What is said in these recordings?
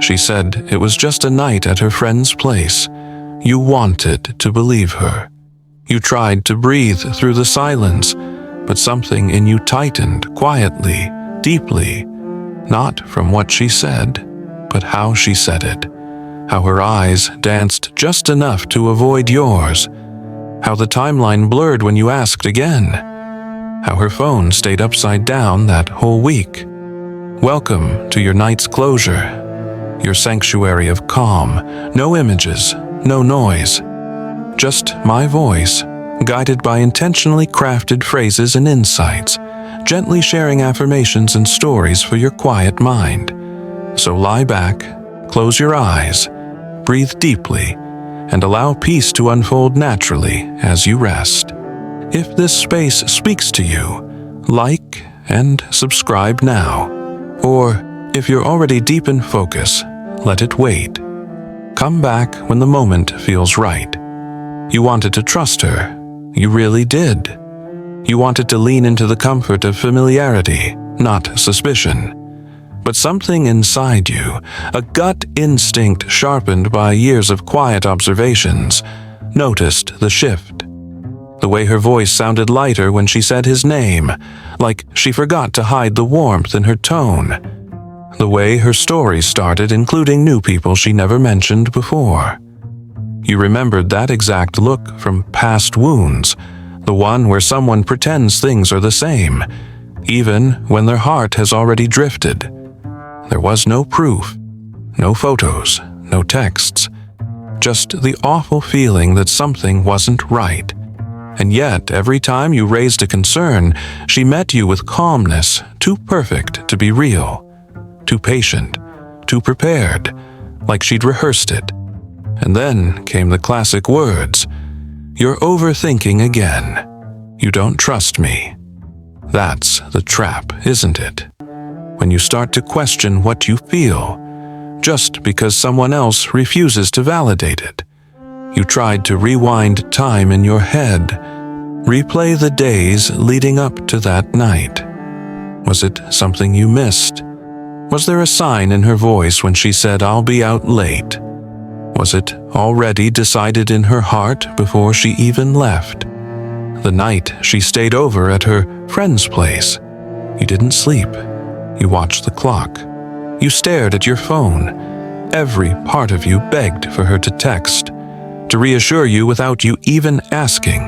She said it was just a night at her friend's place. You wanted to believe her. You tried to breathe through the silence, but something in you tightened quietly, deeply, not from what she said, but how she said it, how her eyes danced just enough to avoid yours, how the timeline blurred when you asked again, how her phone stayed upside down that whole week. Welcome to your night's closure, your sanctuary of calm, no images, no noise, just my voice, guided by intentionally crafted phrases and insights, gently sharing affirmations and stories for your quiet mind. So lie back, close your eyes, breathe deeply, and allow peace to unfold naturally as you rest. If this space speaks to you, like and subscribe now. Or, if you're already deep in focus, let it wait. Come back when the moment feels right. You wanted to trust her. You really did. You wanted to lean into the comfort of familiarity, not suspicion. But something inside you, a gut instinct sharpened by years of quiet observations, noticed the shift. The way her voice sounded lighter when she said his name, like she forgot to hide the warmth in her tone. The way her story started, including new people she never mentioned before. You remembered that exact look from past wounds, the one where someone pretends things are the same, even when their heart has already drifted. There was no proof, no photos, no texts, just the awful feeling that something wasn't right. And yet, every time you raised a concern, she met you with calmness, too perfect to be real, too patient, too prepared, like she'd rehearsed it. And then came the classic words, "You're overthinking again. You don't trust me." That's the trap, isn't it? When you start to question what you feel, just because someone else refuses to validate it. You tried to rewind time in your head, replay the days leading up to that night. Was it something you missed? Was there a sign in her voice when she said, "I'll be out late"? Was it already decided in her heart before she even left? The night she stayed over at her friend's place, you didn't sleep. You watched the clock. You stared at your phone. Every part of you begged for her to text, to reassure you without you even asking.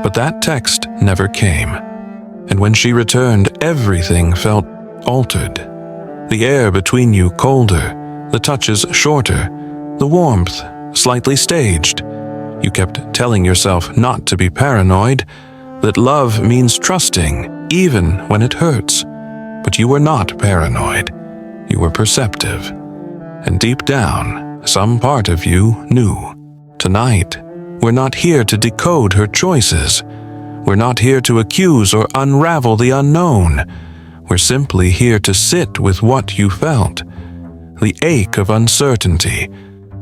But that text never came. And when she returned, everything felt altered. The air between you colder, the touches shorter, the warmth slightly staged. You kept telling yourself not to be paranoid, that love means trusting, even when it hurts. But you were not paranoid. You were perceptive. And deep down, some part of you knew. Tonight, we're not here to decode her choices. We're not here to accuse or unravel the unknown. We're simply here to sit with what you felt. The ache of uncertainty,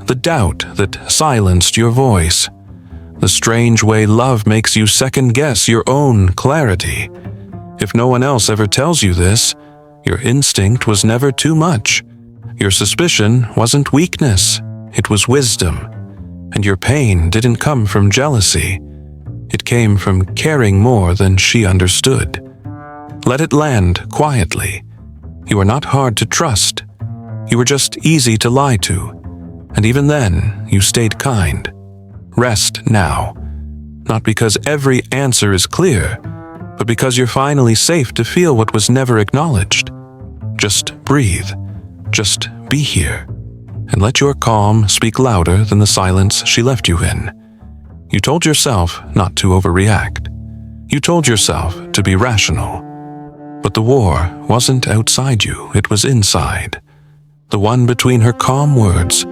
the doubt that silenced your voice, the strange way love makes you second-guess your own clarity. If no one else ever tells you this, your instinct was never too much. Your suspicion wasn't weakness, it was wisdom. And your pain didn't come from jealousy. It came from caring more than she understood. Let it land quietly. You were not hard to trust. You were just easy to lie to. And even then, you stayed kind. Rest now. Not because every answer is clear, but because you're finally safe to feel what was never acknowledged. Just breathe. Just be here. And let your calm speak louder than the silence she left you in. You told yourself not to overreact. You told yourself to be rational. But the war wasn't outside you, it was inside. The one between her calm words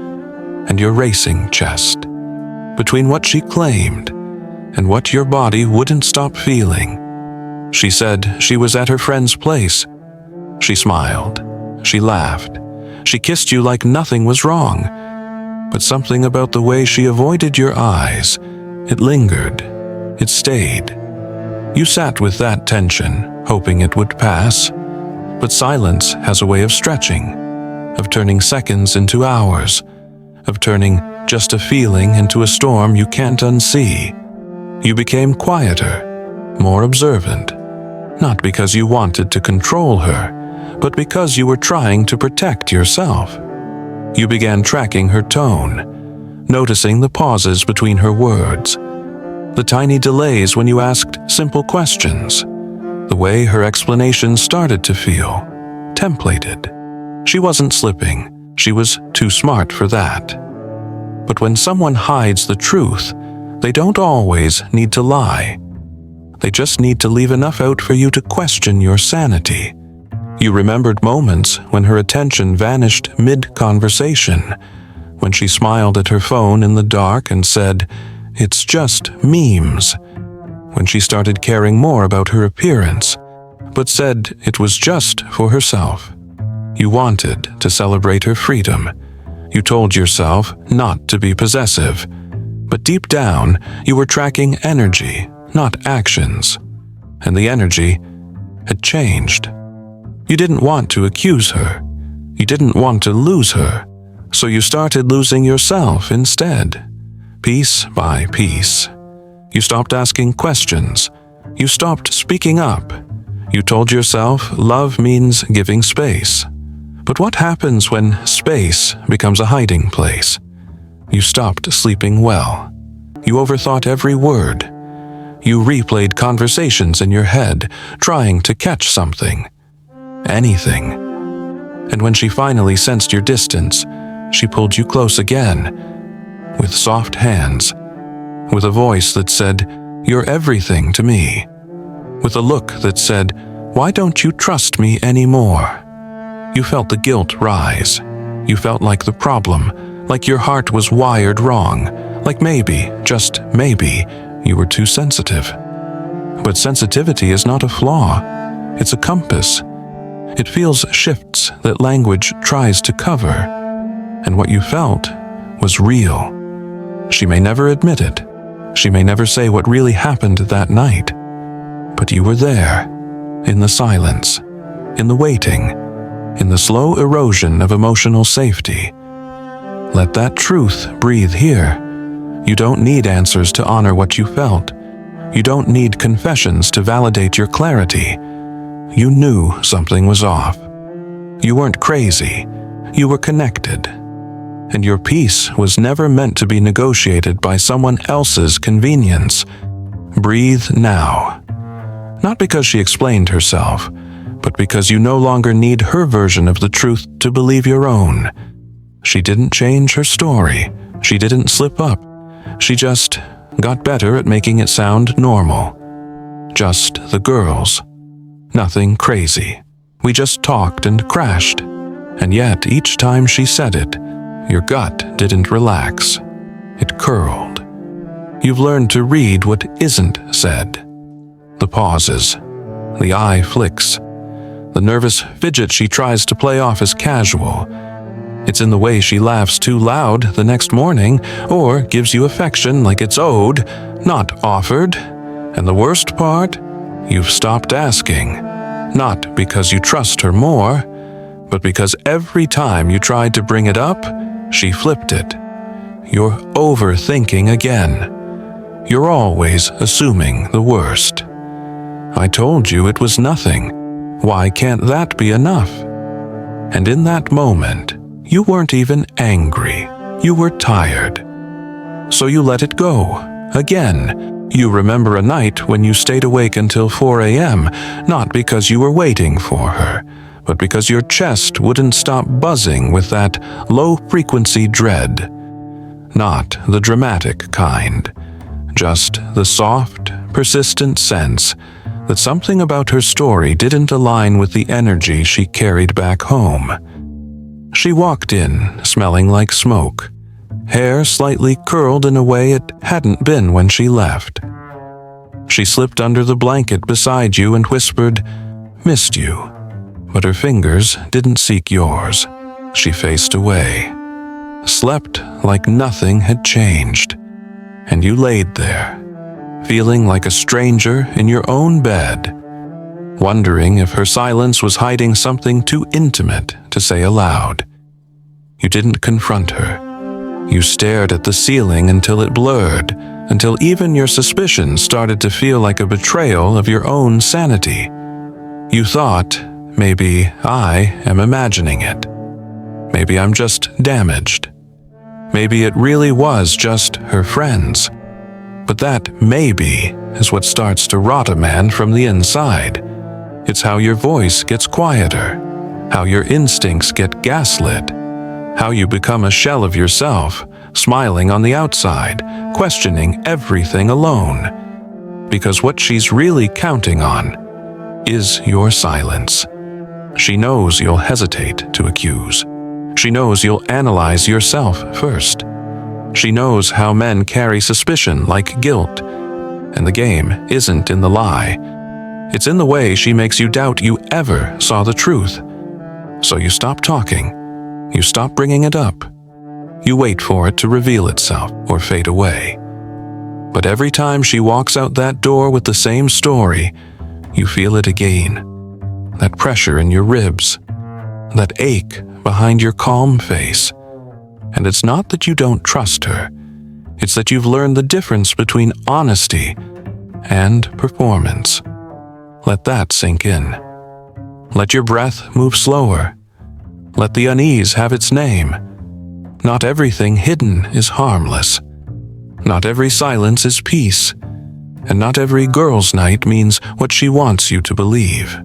and your racing chest. Between what she claimed and what your body wouldn't stop feeling. She said she was at her friend's place. She smiled. She laughed. She kissed you like nothing was wrong. But something about the way she avoided your eyes, it lingered. It stayed. You sat with that tension, hoping it would pass. But silence has a way of stretching. of turning seconds into hours, of turning just a feeling into a storm you can't unsee. You became quieter, more observant, not because you wanted to control her, but because you were trying to protect yourself. You began tracking her tone, noticing the pauses between her words, the tiny delays when you asked simple questions, the way her explanations started to feel templated. She wasn't slipping, she was too smart for that. But when someone hides the truth, they don't always need to lie. They just need to leave enough out for you to question your sanity. You remembered moments when her attention vanished mid-conversation, when she smiled at her phone in the dark and said, "It's just memes," when she started caring more about her appearance, but said it was just for herself. You wanted to celebrate her freedom. You told yourself not to be possessive, but deep down you were tracking energy, not actions, and the energy had changed. You didn't want to accuse her. You didn't want to lose her, so you started losing yourself instead. Piece by piece. You stopped asking questions. You stopped speaking up. You told yourself love means giving space. But what happens when space becomes a hiding place? You stopped sleeping well. You overthought every word. You replayed conversations in your head, trying to catch something. Anything. And when she finally sensed your distance, she pulled you close again, with soft hands, with a voice that said, "You're everything to me," with a look that said, "Why don't you trust me anymore?" You felt the guilt rise. You felt like the problem, like your heart was wired wrong, like maybe, just maybe, you were too sensitive. But sensitivity is not a flaw. It's a compass. It feels shifts that language tries to cover. And what you felt was real. She may never admit it. She may never say what really happened that night. But you were there, in the silence, in the waiting, in the slow erosion of emotional safety. Let that truth breathe here. You don't need answers to honor what you felt. You don't need confessions to validate your clarity. You knew something was off. You weren't crazy. You were connected. And your peace was never meant to be negotiated by someone else's convenience. Breathe now. Not because she explained herself, but because you no longer need her version of the truth to believe your own. She didn't change her story. She didn't slip up. She just got better at making it sound normal. Just the girls. Nothing crazy. We just talked and crashed. And yet, each time she said it, your gut didn't relax. It curled. You've learned to read what isn't said. The pauses. The eye flicks. The nervous fidget she tries to play off as casual. It's in the way she laughs too loud the next morning, or gives you affection like it's owed, not offered. And the worst part? You've stopped asking. Not because you trust her more, but because every time you tried to bring it up, she flipped it. You're overthinking again. You're always assuming the worst. I told you it was nothing. Why can't that be enough? And in that moment, you weren't even angry. You were tired. So you let it go. Again, you remember a night when you stayed awake until 4 a.m., not because you were waiting for her, but because your chest wouldn't stop buzzing with that low-frequency dread. Not the dramatic kind, just the soft, persistent sense that something about her story didn't align with the energy she carried back home. She walked in, smelling like smoke, hair slightly curled in a way it hadn't been when she left. She slipped under the blanket beside you and whispered, "Missed you." But her fingers didn't seek yours. She faced away, slept like nothing had changed. And you laid there, feeling like a stranger in your own bed, wondering if her silence was hiding something too intimate to say aloud. You didn't confront her. You stared at the ceiling until it blurred, until even your suspicions started to feel like a betrayal of your own sanity. You thought, maybe I am imagining it. Maybe I'm just damaged. Maybe it really was just her friends. But that maybe is what starts to rot a man from the inside. It's how your voice gets quieter, how your instincts get gaslit, how you become a shell of yourself, smiling on the outside, questioning everything alone. Because what she's really counting on is your silence. She knows you'll hesitate to accuse. She knows you'll analyze yourself first. She knows how men carry suspicion like guilt. And the game isn't in the lie. It's in the way she makes you doubt you ever saw the truth. So you stop talking. You stop bringing it up. You wait for it to reveal itself or fade away. But every time she walks out that door with the same story, you feel it again. That pressure in your ribs. That ache behind your calm face. And it's not that you don't trust her. It's that you've learned the difference between honesty and performance. Let that sink in. Let your breath move slower. Let the unease have its name. Not everything hidden is harmless. Not every silence is peace. And not every girl's night means what she wants you to believe.